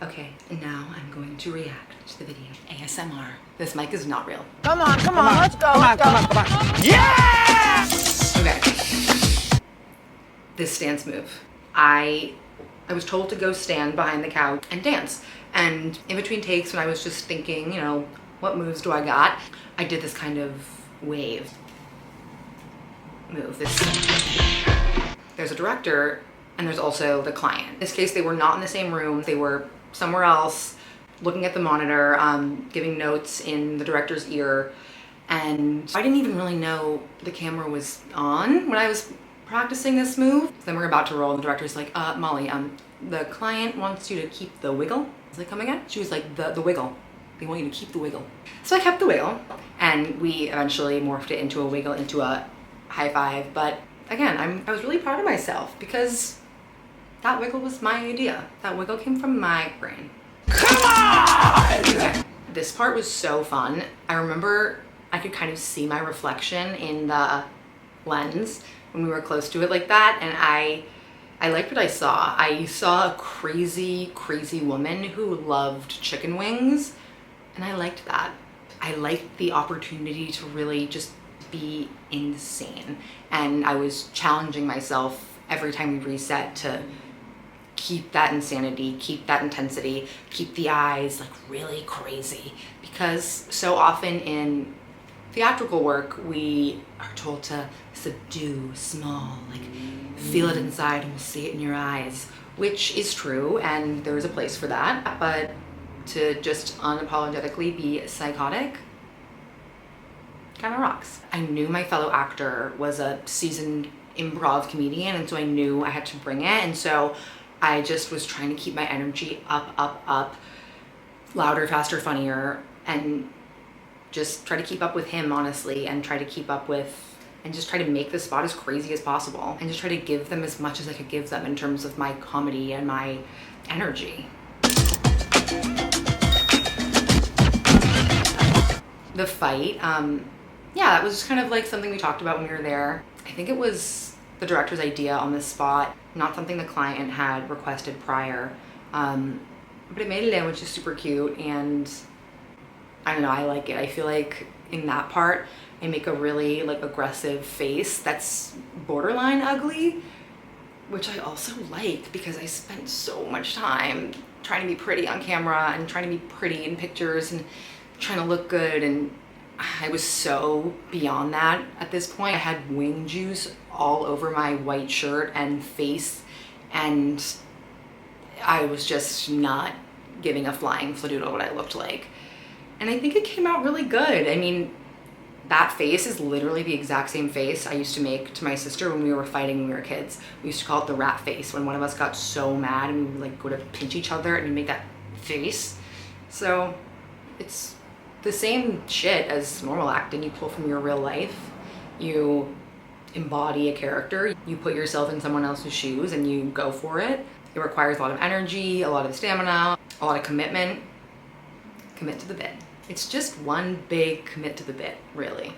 Okay, and now I'm going to react to the video. ASMR. This mic is not real. Come on, let's go. Come on. Yeah! Okay. This stance move. I was told to go stand behind the couch and dance. And in between takes, when I was just thinking, you know, what moves do I got? I did this kind of wave move. There's a director and there's also the client. In this case, they were not in the same room. They were somewhere else, looking at the monitor, giving notes in the director's ear. And I didn't even really know the camera was on when I was practicing this move. Then we're about to roll and the director's like, Molly, the client wants you to keep the wiggle. I was like, come again? She was like, the wiggle. They want you to keep the wiggle. So I kept the wiggle and we eventually morphed it into a wiggle, into a high five. But again, I was really proud of myself because that wiggle was my idea. That wiggle came from my brain. Come on! Okay. This part was so fun. I remember I could kind of see my reflection in the lens when we were close to it like that, and I liked what I saw. I saw a crazy, crazy woman who loved chicken wings, and I liked that. I liked the opportunity to really just be insane, and I was challenging myself every time we reset to keep that insanity, keep that intensity, keep the eyes like really crazy, because so often in theatrical work we are told to subdue, small, like feel it inside and we'll see it in your eyes, which is true and there is a place for that, but to just unapologetically be psychotic kind of rocks. I knew my fellow actor was a seasoned improv comedian, and so I knew I had to bring it, and so I just was trying to keep my energy up, louder, faster, funnier, and just try to keep up with him, honestly, and try to keep up with, and just try to make the spot as crazy as possible, and just try to give them as much as I could give them in terms of my comedy and my energy. The fight, yeah, that was just kind of like something we talked about when we were there. I think it was the director's idea on this spot, not something the client had requested prior, but it made it in, which is super cute, and I don't know, I like it. I feel like in that part I make a really like aggressive face that's borderline ugly, which I also like because I spent so much time trying to be pretty on camera and trying to be pretty in pictures and trying to look good, and I was so beyond that at this point. I had wing juice all over my white shirt and face, and I was just not giving a flying fladoodle what I looked like. And I think it came out really good. I mean, that face is literally the exact same face I used to make to my sister when we were fighting when we were kids. We used to call it the rat face when one of us got so mad and we would like go to pinch each other and we make that face. So it's the same shit as normal acting. You pull from your real life, you embody a character, you put yourself in someone else's shoes and you go for it. It requires a lot of energy, a lot of stamina, a lot of commitment. Commit to the bit. It's just one big commit to the bit, really.